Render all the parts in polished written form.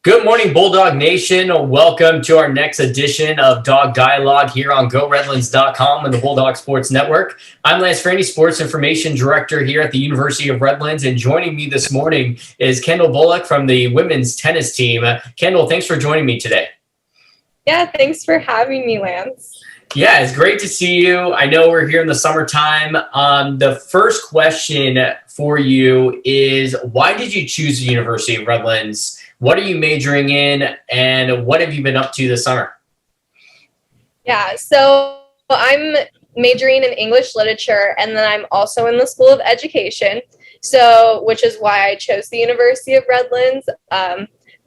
Good morning, Bulldog Nation. Welcome to our next edition of Dawg Dialogue here on GoRedlands.com and the Bulldog Sports Network. I'm Lance Franny, Sports Information Director here at the University of Redlands, and joining me this morning is Kendall Bolock from the women's tennis team. Kendall, thanks for joining me today. Yeah, thanks for having me, Lance. Yeah, it's great to see you. I know we're here in the summertime. The first question for you is, why did you choose the University of Redlands? What are you majoring in, and what have you been up to this summer? Yeah, so I'm majoring in English literature, and then I'm also in the School of Education, which is why I chose the University of Redlands.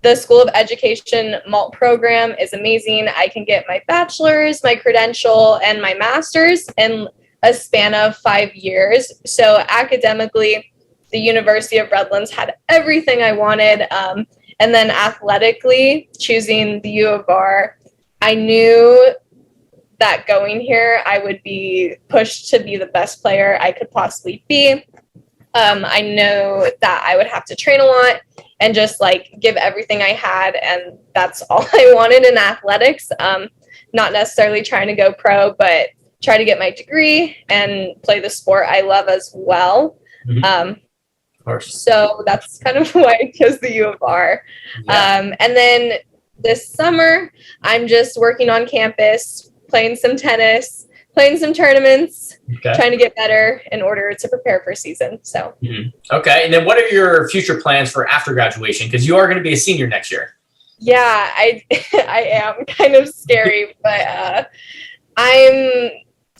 The School of Education MALT program is amazing. I can get my bachelor's, my credential, and my master's in a span of 5 years. So academically, the University of Redlands had everything I wanted. And then athletically, choosing the U of R, I knew that going here, I would be pushed to be the best player I could possibly be. I know that I would have to train a lot and just give everything I had. And that's all I wanted in athletics. Not necessarily trying to go pro, but try to get my degree and play the sport I love as well. Mm-hmm. So that's kind of why I chose the U of R. Yeah. And then this summer, I'm just working on campus, playing some tennis, playing some tournaments, trying to get better in order to prepare for season. So. Mm-hmm. Okay. And then what are your future plans for after graduation? Because you are going to be a senior next year. Yeah, I am kind of scary, but I'm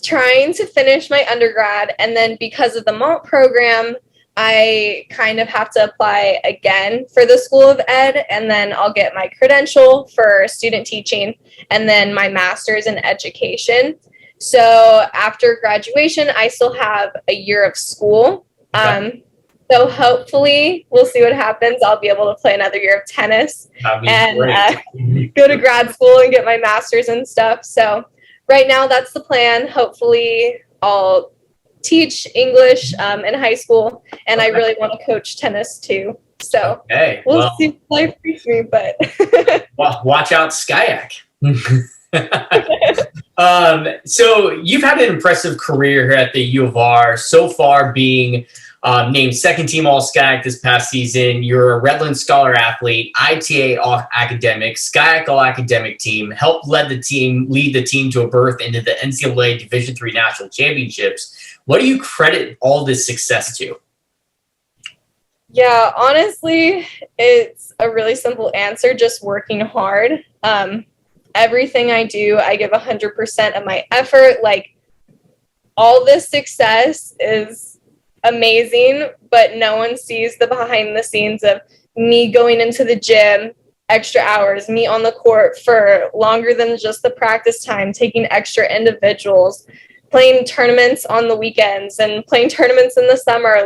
trying to finish my undergrad. And then because of the MALT program, I kind of have to apply again for the School of Ed, and then I'll get my credential for student teaching and then my master's in education. So after graduation, I still have a year of school. Okay. So hopefully we'll see what happens. I'll be able to play another year of tennis and go to grad school and get my master's and stuff. So right now that's the plan. Hopefully I'll teach English in high school, and I really want to coach tennis too. So we'll see if life brings me, but watch out, Skyac. So you've had an impressive career here at the U of R, so far being named second team All-SCAC this past season. You're a Redlands Scholar Athlete, ITA All-Academic, SCIAC All-Academic team, helped lead the team to a berth into the NCAA Division III National Championships. What do you credit all this success to? Yeah, honestly, it's a really simple answer, just working hard. Everything I do, I give 100% of my effort. All this success is amazing, but no one sees the behind the scenes of me going into the gym, extra hours, me on the court for longer than just the practice time, taking extra individuals, playing tournaments on the weekends and playing tournaments in the summer.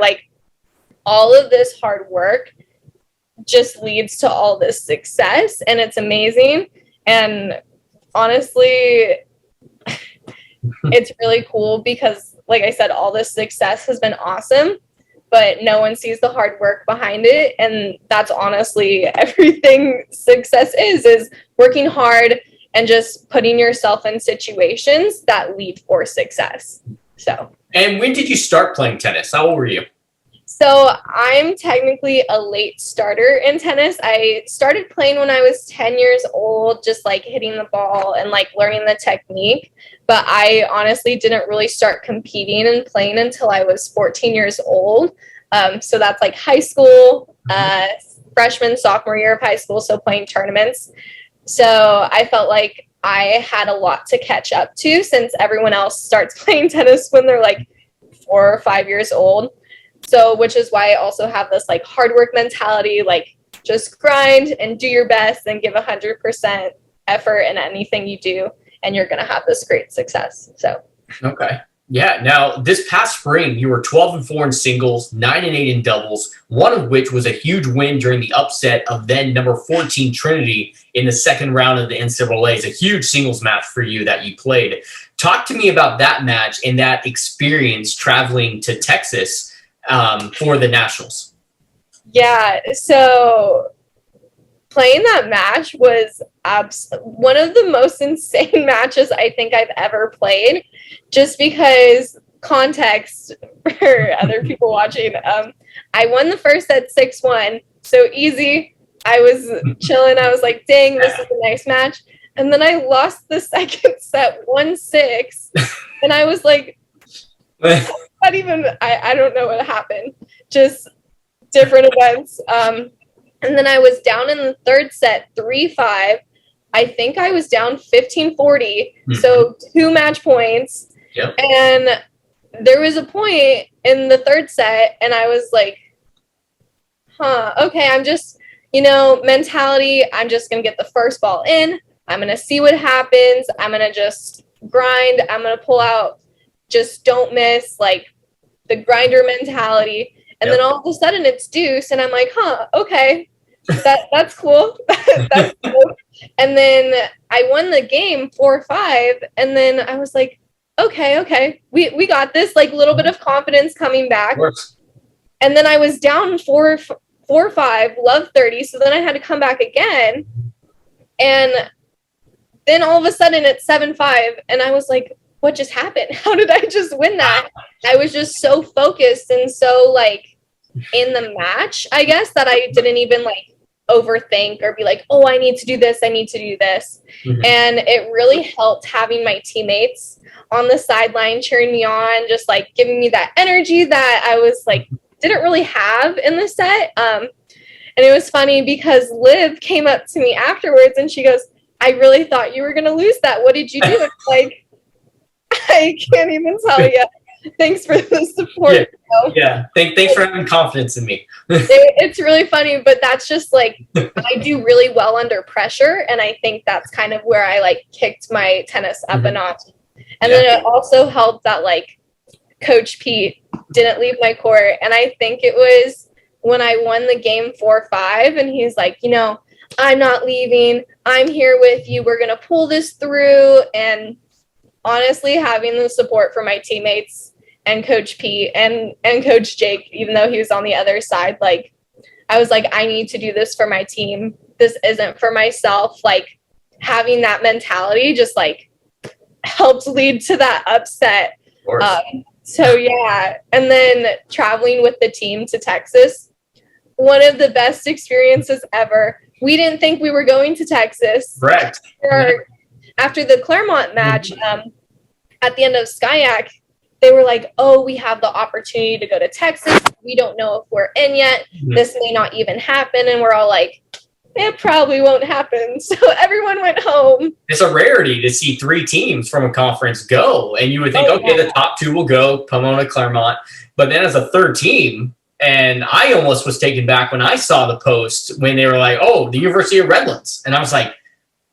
All of this hard work just leads to all this success, and it's amazing. And honestly, it's really cool because, like I said, all this success has been awesome, but no one sees the hard work behind it. And that's honestly everything success is working hard and just putting yourself in situations that lead for success. So. And when did you start playing tennis? How old were you? So I'm technically a late starter in tennis. I started playing when I was 10 years old, just hitting the ball and learning the technique. But I honestly didn't really start competing and playing until I was 14 years old. So that's high school, freshman, sophomore year of high school. So playing tournaments. So I felt like I had a lot to catch up to since everyone else starts playing tennis when they're 4 or 5 years old. So, which is why I also have this hard work mentality, just grind and do your best and give 100% effort in anything you do, and you're going to have this great success. So. Okay. Yeah. Now, this past spring, you were 12-4 in singles, 9-8 in doubles, one of which was a huge win during the upset of then number 14 Trinity in the second round of the NCAA. It's a huge singles match for you that you played. Talk to me about that match and that experience traveling to Texas for the Nationals. Yeah, so Playing that match was one of the most insane matches I think I've ever played, just because context for other people watching. I won the first set 6-1, so easy. I was chilling. I was like, dang, this is a nice match. And then I lost the second set 1-6, and I was like, not even, I don't know what happened. Just different events. And then I was down in the third set 3-5. I think I was down 15-40, so 2 match points. Yep. And there was a point in the third set, and I was like, okay, I'm just, mentality, I'm just going to get the first ball in. I'm going to see what happens. I'm going to just grind. I'm going to pull out, just don't miss, like the grinder mentality. And then all of a sudden it's deuce, and I'm like, okay, that's cool. That's cool. And then I won the game 4-5, and then I was like, okay, we got this, like, little bit of confidence coming back. And then I was down 4-5, love 30, so then I had to come back again. And then all of a sudden it's 7-5, and I was like, what just happened? How did I just win that? I was just so focused and so, like, in the match, I guess, that I didn't even, like, overthink or be like, oh, I need to do this, I need to do this. And it really helped having my teammates on the sideline cheering me on, just, like, giving me that energy that I was, like, didn't really have in the set. And it was funny because Liv came up to me afterwards and she goes, I really thought you were going to lose that. What did you do? And like, I can't even tell you. Thanks for the support. Yeah. Thanks for having confidence in me. It's really funny, but that's just, like, I do really well under pressure. And I think that's kind of where I, like, kicked my tennis up a notch. And then it also helped that, like, Coach Pete didn't leave my court. And I think it was when I won the game 4-5, and he's like, I'm not leaving. I'm here with you. We're going to pull this through. And honestly, having the support from my teammates and Coach Pete and Coach Jake, even though he was on the other side, like, I was like, I need to do this for my team. This isn't for myself. Like, having that mentality just, like, helped lead to that upset. So, yeah. And then traveling with the team to Texas, one of the best experiences ever. We didn't think we were going to Texas. Correct. After the Claremont match, at the end of Skyac, they were like, oh, we have the opportunity to go to Texas. We don't know if we're in yet. This may not even happen. And we're all like, it probably won't happen. So everyone went home. It's a rarity to see 3 teams from a conference go. And you would think, the top 2 will go, Pomona, Claremont. But then as a third team, and I almost was taken back when I saw the post when they were like, oh, the University of Redlands. And I was like,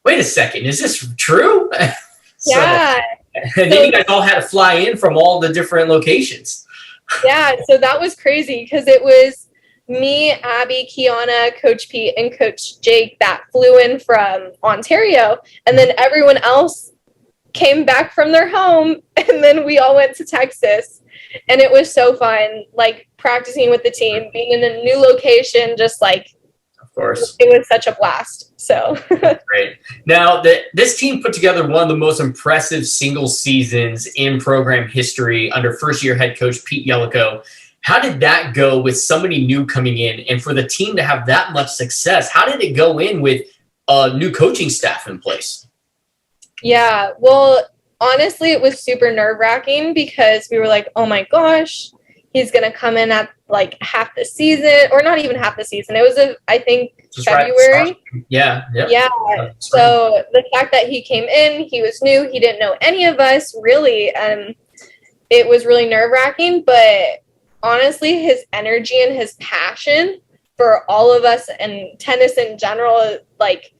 wait a second, is this true? Yeah. And then you guys all had to fly in from all the different locations. Yeah, so that was crazy because it was me, Abby, Kiana, Coach Pete, and Coach Jake that flew in from Ontario. And then everyone else came back from their home, and then we all went to Texas. And it was so fun, like, practicing with the team, being in a new location, just, like, of course, it was such a blast. So great. Now, this team put together one of the most impressive single seasons in program history under first-year head coach Pete Yellico. How did that go with somebody new coming in, and for the team to have that much success? How did it go in with a new coaching staff in place? Yeah, well, honestly, it was super nerve-wracking because we were like, oh my gosh, he's going to come in at, like, half the season, or not even half the season. It was, I think, just February. Right. Yeah. So the fact that he came in, he was new, he didn't know any of us really, and it was really nerve-wracking, but honestly, his energy and his passion for all of us and tennis in general, like,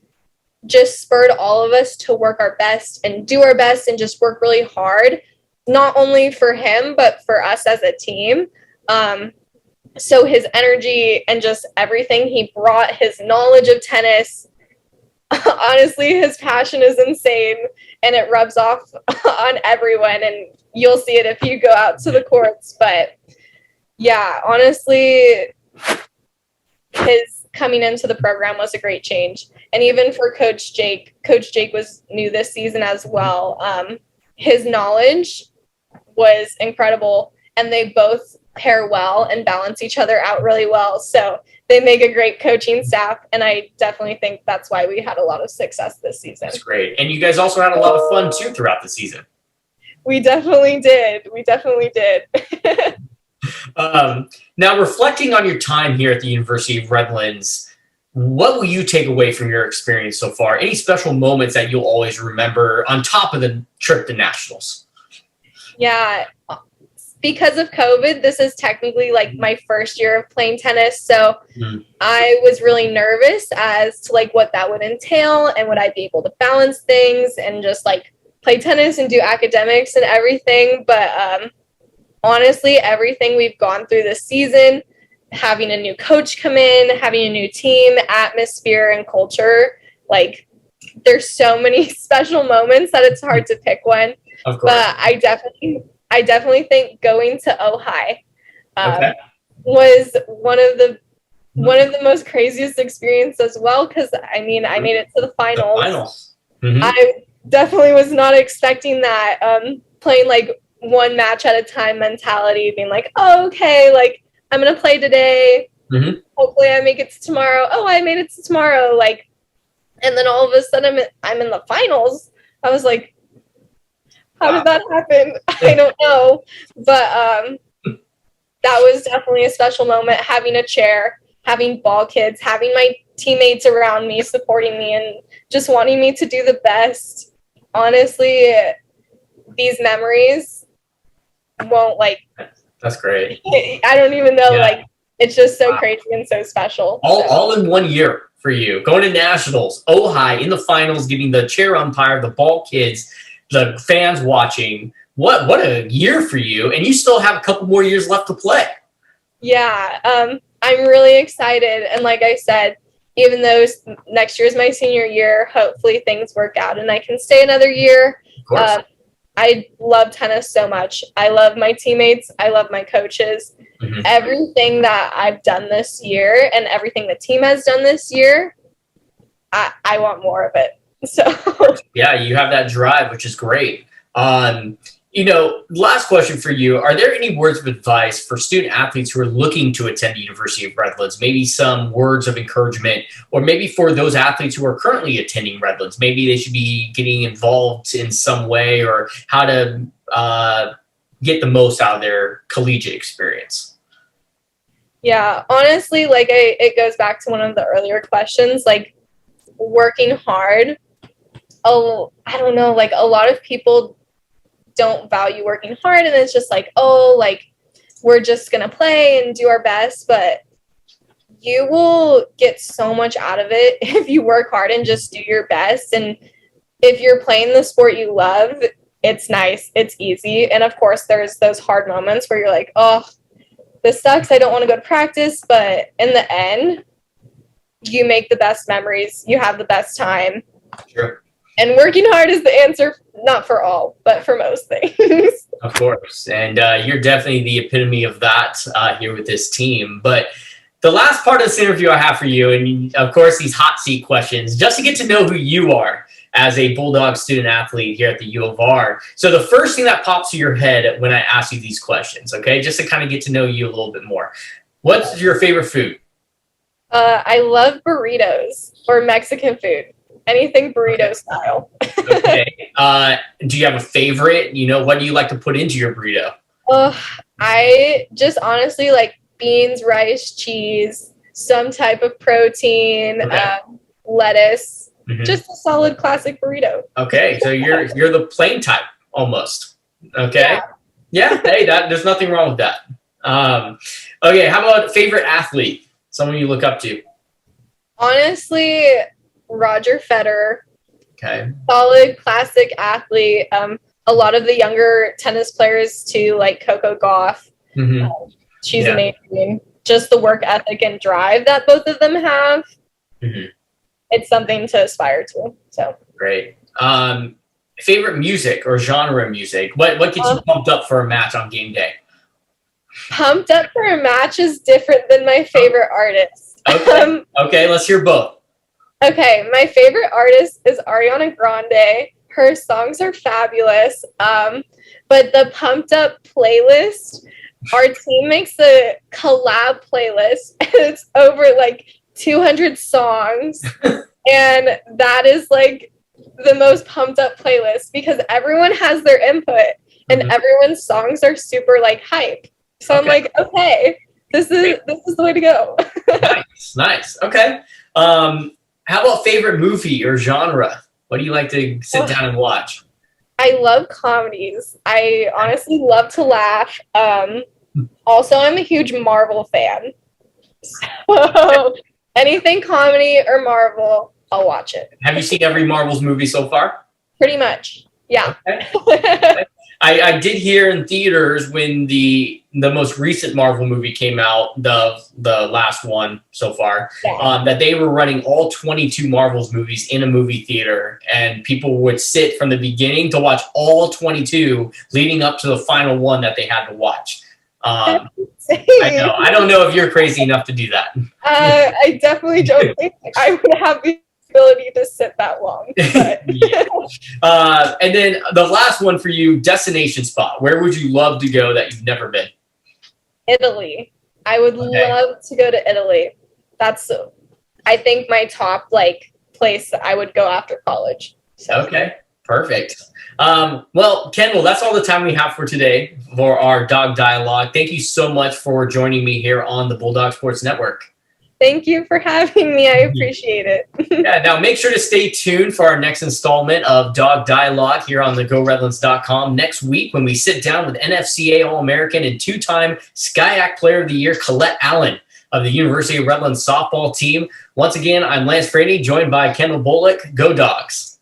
just spurred all of us to work our best and do our best and just work really hard, not only for him, but for us as a team. So his energy and just everything he brought, his knowledge of tennis, honestly, his passion is insane, and it rubs off on everyone, and you'll see it if you go out to the courts. But yeah, honestly, his coming into the program was a great change. And even for Coach Jake was new this season as well. His knowledge was incredible, and they both pair well and balance each other out really well. So they make a great coaching staff, and I definitely think that's why we had a lot of success this season. That's great. And you guys also had a lot of fun, too, throughout the season. We definitely did. Now, reflecting on your time here at the University of Redlands, what will you take away from your experience so far? Any special moments that you'll always remember on top of the trip to nationals? Yeah, because of COVID, this is technically like my first year of playing tennis. So I was really nervous as to like what that would entail, and would I be able to balance things and just like play tennis and do academics and everything. But honestly, everything we've gone through this season, having a new coach come in, having a new team, atmosphere, and culture, like there's so many special moments that it's hard to pick one. Of course. But I definitely think going to Ojai was one of the most craziest experiences as well, because I mean I made it to the finals. I definitely was not expecting that. Playing like one match at a time mentality, being like, oh, okay, like I'm gonna play today. Hopefully I make it to tomorrow. Oh, I made it to tomorrow. Like, and then all of a sudden I'm in the finals. I was like, how did that happen? I don't know. But that was definitely a special moment, having a chair, having ball kids, having my teammates around me, supporting me, and just wanting me to do the best. Honestly, these memories won't like... That's great. I don't even know, like, it's just so crazy and so special. All in 1 year for you. Going to nationals, Ojai in the finals, getting the chair umpire, the ball kids, the fans watching. What a year for you. And you still have a couple more years left to play. Yeah. I'm really excited. And like I said, even though next year is my senior year, hopefully things work out and I can stay another year. Of course. I love tennis so much. I love my teammates. I love my coaches. Everything that I've done this year and everything the team has done this year, I want more of it. So yeah, you have that drive, which is great. Last question for you. Are there any words of advice for student athletes who are looking to attend the University of Redlands? Maybe some words of encouragement, or maybe for those athletes who are currently attending Redlands, maybe they should be getting involved in some way, or how to get the most out of their collegiate experience? Yeah, honestly, like it goes back to one of the earlier questions, like working hard. Oh, I don't know, like a lot of people don't value working hard, and it's just like, oh, like we're just gonna play and do our best, but you will get so much out of it if you work hard and just do your best. And if you're playing the sport you love, it's nice, it's easy. And of course there's those hard moments where you're like, oh, this sucks, I don't want to go to practice, but in the end you make the best memories, you have the best time. Sure. And working hard is the answer, not for all, but for most things. Of course. And you're definitely the epitome of that here with this team. But the last part of this interview I have for you, and of course these hot seat questions, just to get to know who you are as a Bulldog student athlete here at the U of R. So the first thing that pops to your head when I ask you these questions, okay, just to kind of get to know you a little bit more. What's your favorite food? I love burritos, or Mexican food. Anything burrito style. Okay. Do you have a favorite? What do you like to put into your burrito? I just honestly like beans, rice, cheese, some type of protein, lettuce. Just a solid classic burrito. Okay, so you're the plain type almost. Okay. Yeah. Hey, there's nothing wrong with that. Okay. How about favorite athlete? Someone you look up to? Honestly, Roger Federer. Okay. Solid classic athlete. A lot of the younger tennis players too, like Coco Gauff. She's amazing. Just the work ethic and drive that both of them have. It's something to aspire to. So great. Favorite music or genre of music? What gets you pumped up for a match on game day? Pumped up for a match is different than my favorite artist. Okay. Okay, let's hear both. Okay, my favorite artist is Ariana Grande. Her songs are fabulous. But the Pumped Up playlist, our team makes a collab playlist, and it's over like 200 songs. And that is like the most pumped up playlist because everyone has their input and everyone's songs are super like hype. So I'm like, okay, this is the way to go. Nice. Okay. How about favorite movie or genre? What do you like to sit down and watch? I love comedies. I honestly love to laugh. Also, I'm a huge Marvel fan. So anything comedy or Marvel, I'll watch it. Have you seen every Marvel's movie so far? Pretty much. Yeah. Okay. I did hear in theaters when the most recent Marvel movie came out, the last one so far, that they were running all 22 Marvel's movies in a movie theater, and people would sit from the beginning to watch all 22 leading up to the final one that they had to watch. I know. I don't know if you're crazy enough to do that. I definitely don't think I would have the ability to sit that long. But. And then the last one for you, destination spot. Where would you love to go that you've never been? Italy. I would love to go to Italy. That's, I think, my top like place that I would go after college. So. Okay, perfect. Well, Kendall, that's all the time we have for today for our Dawg Dialogue. Thank you so much for joining me here on the Bulldog Sports Network. Thank you for having me. I appreciate it. Yeah, now make sure to stay tuned for our next installment of Dawg Dialogue here on the GoRedlands.com next week when we sit down with NFCA All-American and two-time SCIAC Player of the Year, Colette Allen of the University of Redlands softball team. Once again, I'm Lance Frady, joined by Kendall Bolock. Go Dogs!